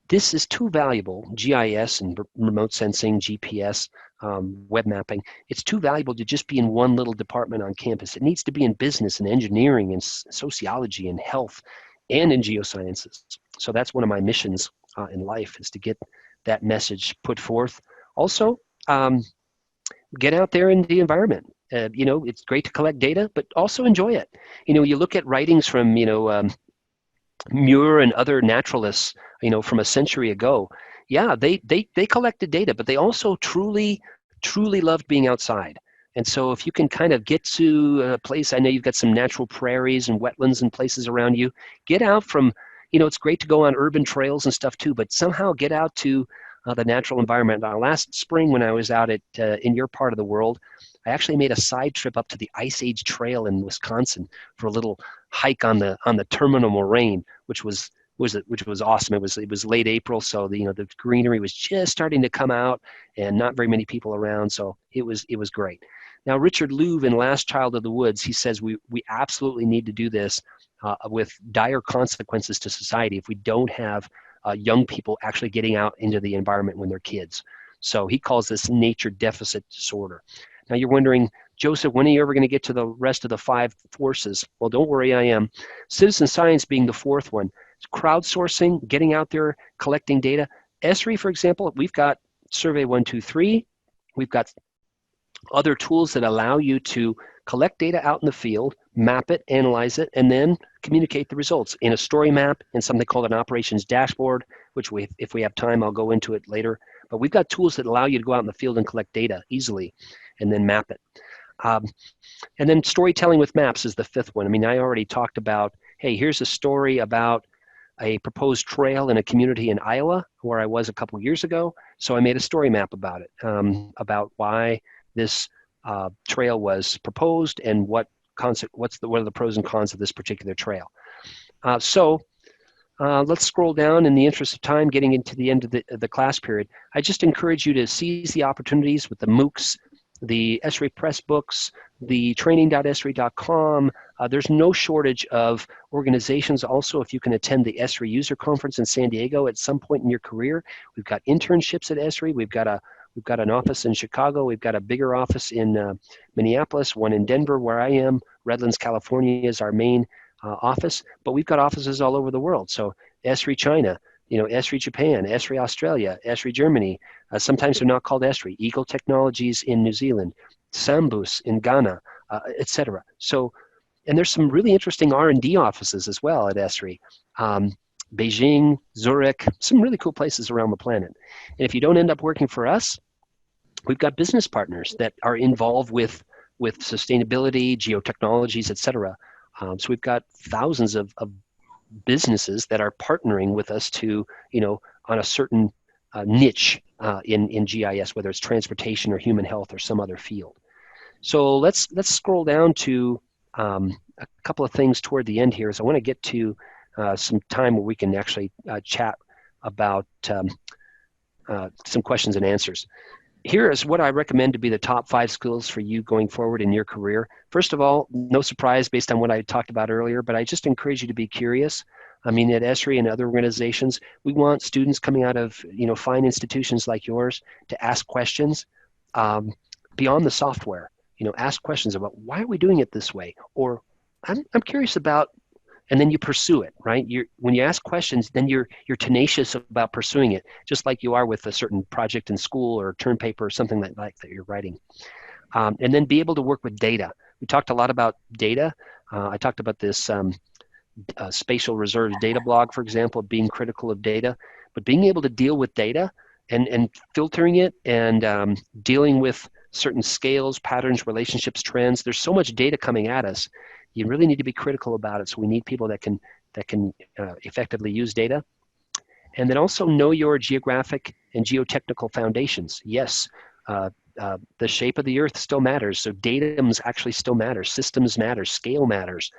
this is too valuable, GIS and remote sensing, GPS, web mapping. It's too valuable to just be in one little department on campus. It needs to be in business and engineering and sociology and health and in geosciences. So that's one of my missions in life, is to get that message put forth. Also, get out there in the environment. It's great to collect data, but also enjoy it. You look at writings from, Muir and other naturalists, from a century ago. yeah, they collected data, but they also truly loved being outside. And so if you can kind of get to a place, I know you've got some natural prairies and wetlands and places around you, get out from, it's great to go on urban trails and stuff too, but somehow get out to the natural environment. Last spring when I was out in your part of the world, I actually made a side trip up to the Ice Age Trail in Wisconsin for a little hike on the terminal moraine, which was awesome. It was late April, so the greenery was just starting to come out, and not very many people around, so it was great. Now, Richard Louv in Last Child of the Woods, he says we absolutely need to do this with dire consequences to society if we don't have young people actually getting out into the environment when they're kids. So he calls this nature deficit disorder. Now you're wondering, Joseph, when are you ever going to get to the rest of the 5 forces? Well, don't worry, I am. Citizen science being the 4th one. Crowdsourcing, getting out there, collecting data. ESRI, for example, we've got Survey 123. We've got other tools that allow you to collect data out in the field, map it, analyze it, and then communicate the results in a story map and something called an operations dashboard, which if we have time, I'll go into it later. But we've got tools that allow you to go out in the field and collect data easily and then map it. And then storytelling with maps is the 5th one. I mean, I already talked about, hey, here's a story about a proposed trail in a community in Iowa where I was a couple years ago. So I made a story map about it, about why this trail was proposed and what are the pros and cons of this particular trail. So let's scroll down in the interest of time, getting into the end of the class period. I just encourage you to seize the opportunities with the MOOCs, the ESRI Press books, the training.esri.com. There's no shortage of organizations. Also, if you can attend the ESRI User Conference in San Diego at some point in your career, we've got internships at ESRI. We've got an office in Chicago. We've got a bigger office in Minneapolis, one in Denver where I am. Redlands, California is our main office, but we've got offices all over the world. So ESRI China, ESRI Japan, ESRI Australia, ESRI Germany. Sometimes they're not called ESRI. Geo Technologies in New Zealand, Sambus in Ghana, etc. So, and there's some really interesting R&D offices as well at ESRI. Beijing, Zurich, some really cool places around the planet. And if you don't end up working for us, we've got business partners that are involved with sustainability, Geo Technologies, etc. So we've got thousands of businesses that are partnering with us to, on a certain niche in GIS, whether it's transportation or human health or some other field. So let's scroll down to a couple of things toward the end here. So I want to get to some time where we can actually chat about some questions and answers. Here is what I recommend to be the top 5 skills for you going forward in your career. First of all, no surprise based on what I talked about earlier, but I just encourage you to be curious. I mean, at ESRI and other organizations, we want students coming out of fine institutions like yours to ask questions beyond the software. Ask questions about why are we doing it this way, or I'm curious about. And then you pursue it, right? When you ask questions, then you're tenacious about pursuing it, just like you are with a certain project in school or a term paper or something like that you're writing. And then be able to work with data. We talked a lot about data. I talked about this spatial reserves data blog, for example, being critical of data, but being able to deal with data and filtering it and dealing with certain scales, patterns, relationships, trends. There's so much data coming at us. You really need to be critical about it. So we need people that can effectively use data. And then also know your geographic and geotechnical foundations. Yes, the shape of the earth still matters. So datums actually still matter. Systems matter. Scale matters.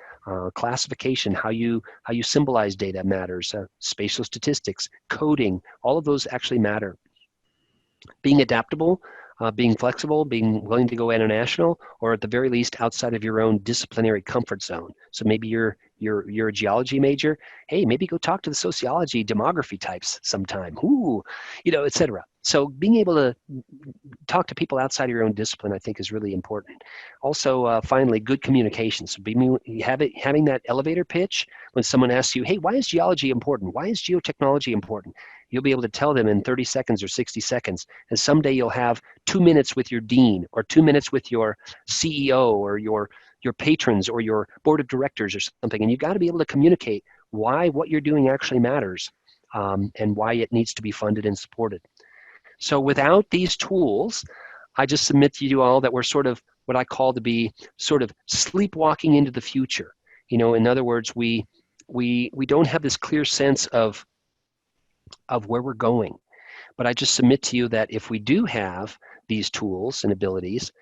Classification, how you symbolize data matters. Spatial statistics, coding, all of those actually matter. Being adaptable, being flexible, being willing to go international, or at the very least outside of your own disciplinary comfort zone. So maybe you're a geology major. Hey, maybe go talk to the sociology demography types sometime. Ooh, et cetera. So being able to talk to people outside of your own discipline, I think, is really important. Also, finally, good communication. So having that elevator pitch when someone asks you, hey, why is geology important? Why is geotechnology important? You'll be able to tell them in 30 seconds or 60 seconds. And someday you'll have 2 minutes with your dean or 2 minutes with your CEO or your patrons or your board of directors or something. And you've got to be able to communicate why what you're doing actually matters. and why it needs to be funded and supported. So without these tools, I just submit to you all that we're sort of what I call to be sort of sleepwalking into the future. You know, in other words, we don't have this clear sense of where we're going. But I just submit to you that if we do have these tools and abilities,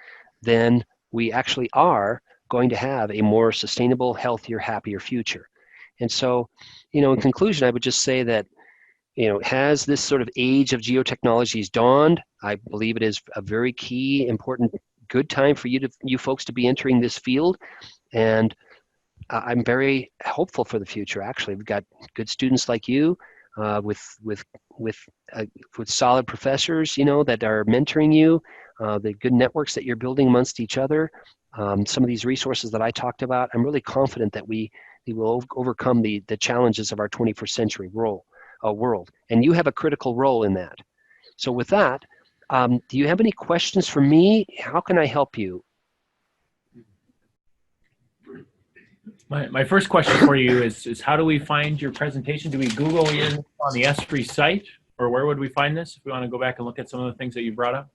then we actually are going to have a more sustainable, healthier, happier future. And so, you know, in conclusion, I would just say that, you know, has this sort of age of geotechnologies dawned? I believe it is a very key, important, good time for you folks to be entering this field. And I'm very hopeful for the future. Actually, we've got good students like you, with solid professors, you know, that are mentoring you. The good networks that you're building amongst each other. Some of these resources that I talked about. I'm really confident that we will overcome the challenges of our 21st century world. And you have a critical role in that. So with that, do you have any questions for me? How can I help you? My first question for you is how do we find your presentation? Do we Google you on the ESRI site, or where would we find this if we want to go back and look at some of the things that you brought up?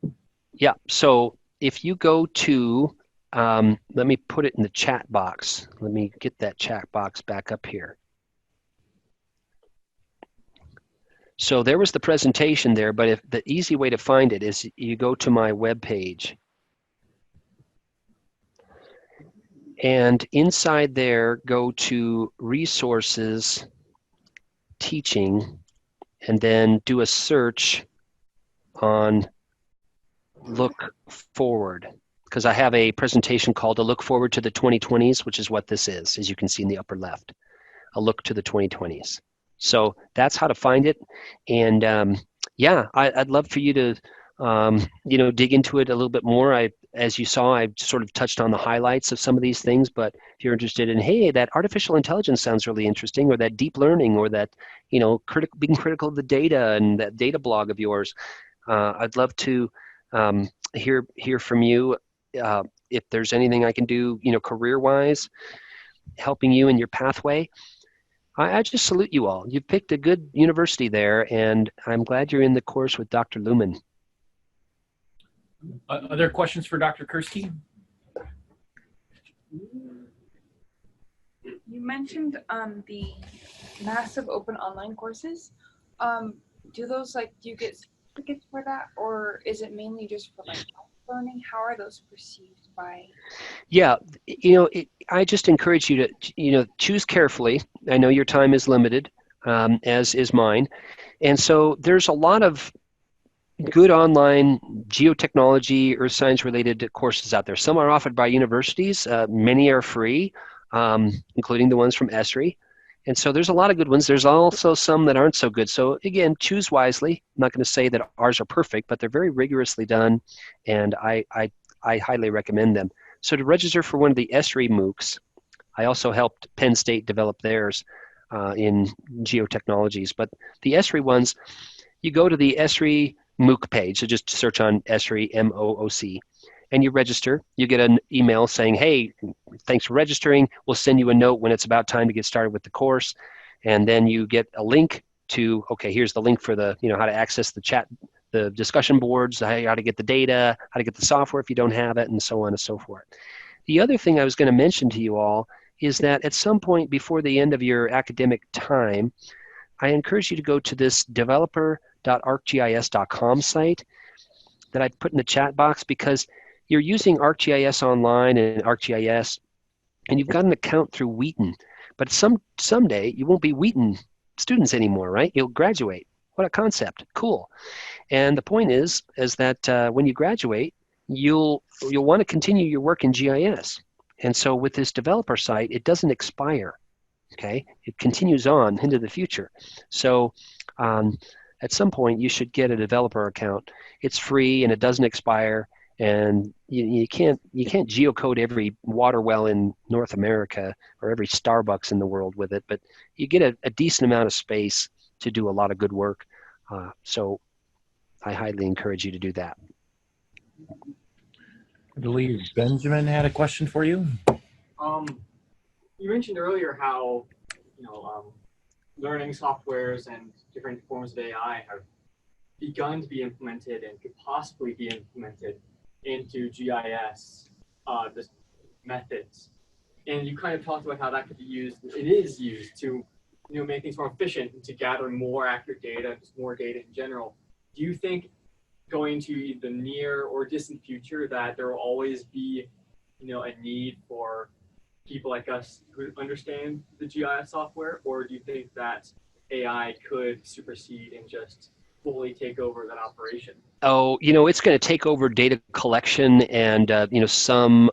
Yeah, so if you go to, let me put it in the chat box. Let me get that chat box back up here. So there was the presentation there, but if the easy way to find it is you go to my web page. And inside there, go to resources, teaching, and then do a search on look forward. Because I have a presentation called a look forward to the 2020s, which is what this is, as you can see in the upper left, a look to the 2020s. So that's how to find it. And yeah, I'd love for you to you know, dig into it a little bit more. As you saw, I sort of touched on the highlights of some of these things, but if you're interested in, hey, that artificial intelligence sounds really interesting, or that deep learning, or that, you know, being critical of the data and that data blog of yours, I'd love to hear from you. If there's anything I can do, you know, career-wise, helping you in your pathway. I just salute you all. You've picked a good university there, and I'm glad you're in the course with Dr. Lumen. Other questions for Dr. Kerski? You mentioned the massive open online courses. Do those, like, do you get certificates for that, or is it mainly just for like learning? How are those perceived by? Yeah, you know, I just encourage you to, you know, choose carefully. I know your time is limited, as is mine, and so there's a lot of good online geotechnology, earth science related courses out there. Some are offered by universities, many are free, including the ones from ESRI. And so there's a lot of good ones. There's also some that aren't so good. So again, choose wisely. I'm not going to say that ours are perfect, but they're very rigorously done, and I highly recommend them. So to register for one of the ESRI MOOCs, I also helped Penn State develop theirs in Geo Technologies. But the ESRI ones, you go to the ESRI MOOC page, so just search on ESRI, MOOC, and you register. You get an email saying, hey, thanks for registering. We'll send you a note when it's about time to get started with the course. And then you get a link to, okay, here's the link for the, you know, how to access the chat, the discussion boards, how to get the data, how to get the software if you don't have it, and so on and so forth. The other thing I was going to mention to you all is that at some point before the end of your academic time, I encourage you to go to this developer.arcgis.com site that I put in the chat box, because you're using ArcGIS Online and ArcGIS, and you've got an account through Wheaton, but someday you won't be Wheaton students anymore, right? You'll graduate. What a concept! Cool. And the point is that when you graduate, you'll want to continue your work in GIS. And so with this developer site, it doesn't expire. Okay, it continues on into the future. So at some point, you should get a developer account. It's free and it doesn't expire. And you can't geocode every water well in North America or every Starbucks in the world with it, but you get a decent amount of space to do a lot of good work. So I highly encourage you to do that. I believe Benjamin had a question for you. You mentioned earlier how, you know, learning softwares and different forms of AI have begun to be implemented and could possibly be implemented into GIS this methods. And you kind of talked about how that could be used. It is used to, make things more efficient and to gather more accurate data, just more data in general. Do you think going to the near or distant future that there will always be, a need for people like us who understand the GIS software, or do you think that AI could supersede and just fully take over that operation? Oh, it's going to take over data collection and some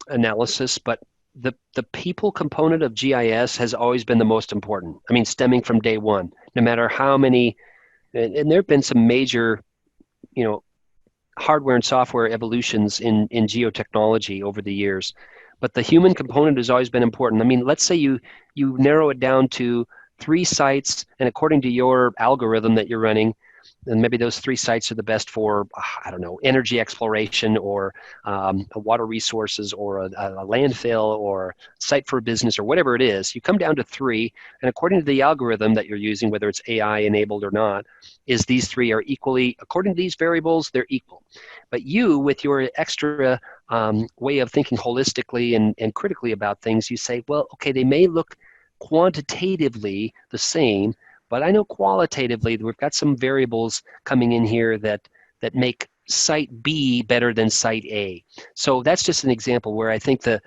analysis, but the people component of GIS has always been the most important. I mean, stemming from day one, no matter how many, and there have been some major, hardware and software evolutions in geotechnology over the years, but the human component has always been important. I mean, let's say you narrow it down to 3 sites, and according to your algorithm that you're running, and maybe those 3 sites are the best for, I don't know, energy exploration or water resources or a landfill or site for a business or whatever it is. You come down to 3, and according to the algorithm that you're using, whether it's AI enabled or not, is these 3 are equally, according to these variables, they're equal. But you, with your extra way of thinking holistically and critically about things, you say, well, okay, they may look quantitatively the same, but I know qualitatively we've got some variables coming in here that make site B better than site A. So that's just an example where I think the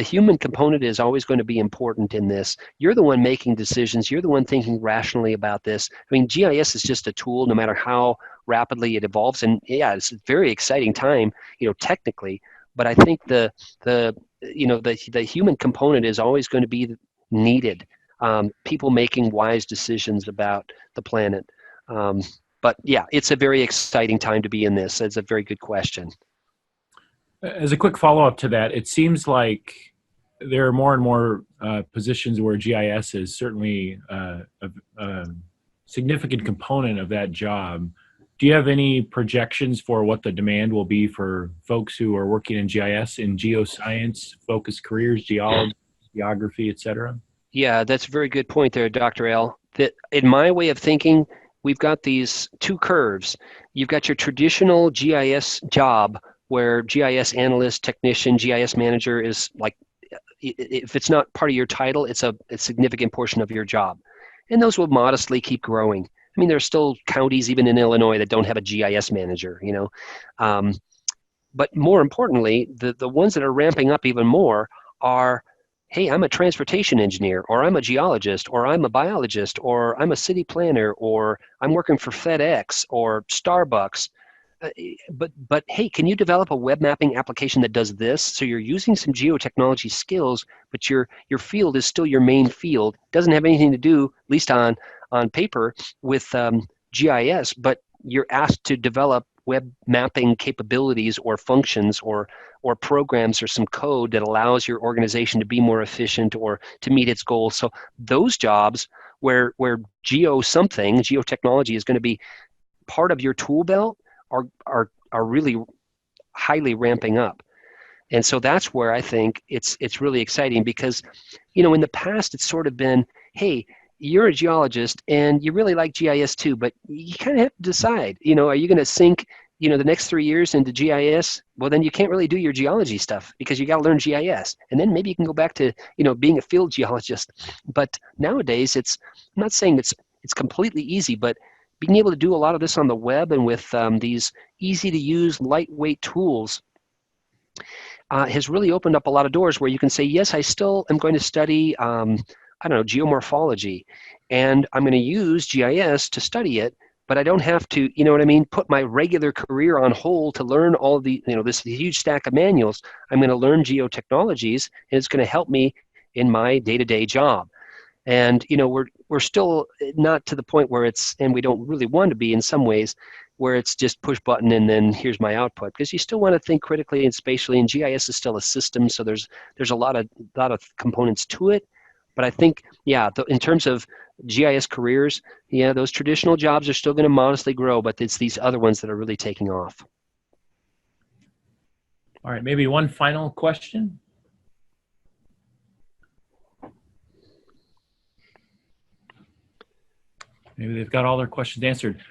human component is always going to be important in this. You're the one making decisions. You're the one thinking rationally about this. I mean, GIS is just a tool, no matter how rapidly it evolves. And yeah, it's a very exciting time, technically. But I think the human component is always going to be needed. People making wise decisions about the planet. But yeah, it's a very exciting time to be in this. It's a very good question. As a quick follow-up to that, it seems like there are more and more positions where GIS is certainly a significant component of that job. Do you have any projections for what the demand will be for folks who are working in GIS, in geoscience, focused careers, geology, geography, et cetera? Yeah, that's a very good point there, Dr. L. That in my way of thinking, we've got these 2 curves. You've got your traditional GIS job where GIS analyst, technician, GIS manager is like, if it's not part of your title, it's a significant portion of your job. And those will modestly keep growing. I mean, there are still counties, even in Illinois, that don't have a GIS manager, But more importantly, the ones that are ramping up even more are, hey, I'm a transportation engineer, or I'm a geologist, or I'm a biologist, or I'm a city planner, or I'm working for FedEx or Starbucks. But hey, can you develop a web mapping application that does this? So you're using some geotechnology skills, but your field is still your main field. It doesn't have anything to do, at least on paper, with GIS, but you're asked to develop web mapping capabilities or functions or programs or some code that allows your organization to be more efficient or to meet its goals. So those jobs where geotechnology is going to be part of your tool belt are really highly ramping up. And so that's where I think it's really exciting because, in the past it's sort of been, hey, you're a geologist and you really like GIS too, but you kind of have to decide, are you going to sink, the next 3 years into GIS? Well, then you can't really do your geology stuff because you got to learn GIS. And then maybe you can go back to, being a field geologist. But nowadays I'm not saying it's completely easy, but being able to do a lot of this on the web and with these easy to use, lightweight tools has really opened up a lot of doors where you can say, yes, I still am going to study, geomorphology, and I'm going to use GIS to study it, but I don't have to, put my regular career on hold to learn all the, this huge stack of manuals. I'm going to learn geotechnologies, and it's going to help me in my day-to-day job. And, we're still not to the point where it's, and we don't really want to be in some ways, where it's just push button and then here's my output, because you still want to think critically and spatially, and GIS is still a system, so there's a lot of components to it. But I think, yeah, in terms of GIS careers, yeah, those traditional jobs are still going to modestly grow, but it's these other ones that are really taking off. All right, maybe one final question. Maybe they've got all their questions answered.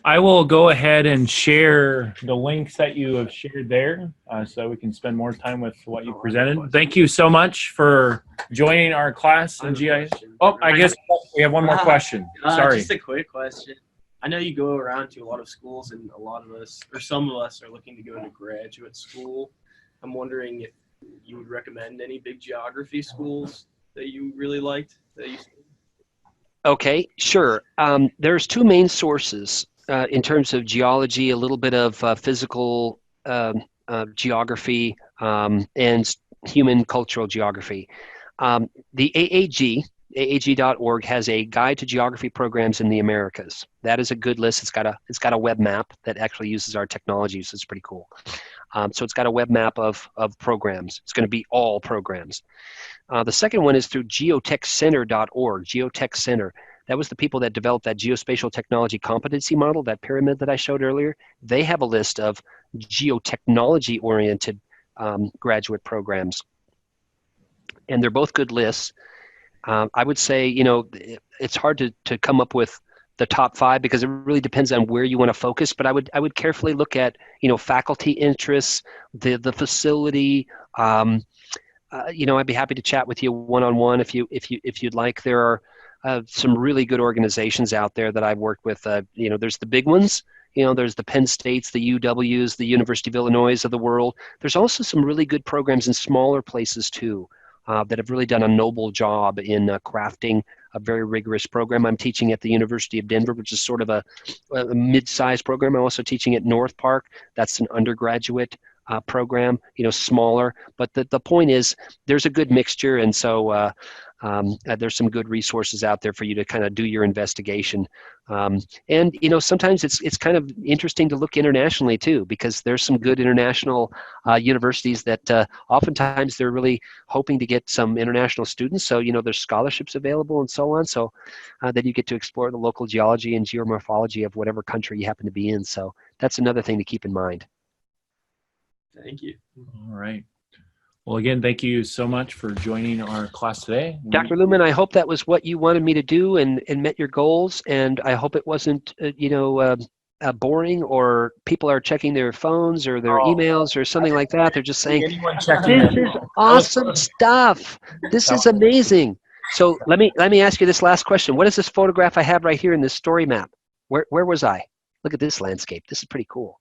I will go ahead and share the links that you have shared there so we can spend more time with what you presented. Thank you so much for joining our class in GIS. Oh, I guess we have one more question. Sorry. Just a quick question. I know you go around to a lot of schools, and a lot of us, or some of us, are looking to go into graduate school. I'm wondering if you would recommend any big geography schools that you really liked that you. Okay, sure. There's two main sources in terms of geology, a little bit of physical geography, and human cultural geography. The AAG.org has a guide to geography programs in the Americas. That is a good list. It's got a web map that actually uses our technology, so it's pretty cool. So it's got a web map of programs. It's going to be all programs. The second one is through geotechcenter.org, Geotech Center. That was the people that developed that geospatial technology competency model, that pyramid that I showed earlier. They have a list of geotechnology-oriented graduate programs. And they're both good lists. I would say, it's hard to come up with the top 5 because it really depends on where you want to focus. But I would carefully look at, faculty interests, the facility. I'd be happy to chat with you one-on-one if you'd like. There are some really good organizations out there that I've worked with. There's the big ones. There's the Penn States, the UWs, the University of Illinois of the world. There's also some really good programs in smaller places too that have really done a noble job in crafting a very rigorous program. I'm teaching at the University of Denver, which is sort of a mid-sized program. I'm also teaching at North Park. That's an undergraduate program, smaller. But the point is there's a good mixture, and so there's some good resources out there for you to kind of do your investigation. And sometimes it's kind of interesting to look internationally too, because there's some good international universities that oftentimes they're really hoping to get some international students. So there's scholarships available and so on. So then you get to explore the local geology and geomorphology of whatever country you happen to be in. So that's another thing to keep in mind. Thank you. All right. Well, again, thank you so much for joining our class today. Dr. Lumen, I hope that was what you wanted me to do and met your goals. And I hope it wasn't, boring, or people are checking their phones or their emails or something like that. They're just saying, this is awesome stuff. This is amazing. So let me ask you this last question. What is this photograph I have right here in this story map? Where was I? Look at this landscape. This is pretty cool.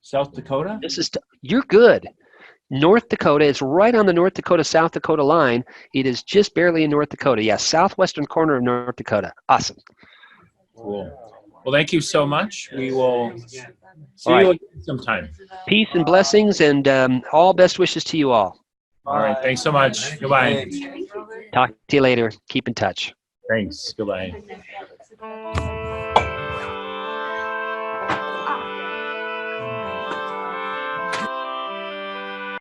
South Dakota? You're good. North Dakota is right on the North Dakota-South Dakota line. It is just barely in North Dakota. Yes, southwestern corner of North Dakota. Awesome. Cool. Well, thank you so much. We will see All you right. again sometime. Peace and blessings, and all best wishes to you all. All right. Thanks so much. Goodbye. Talk to you later. Keep in touch. Thanks. Goodbye.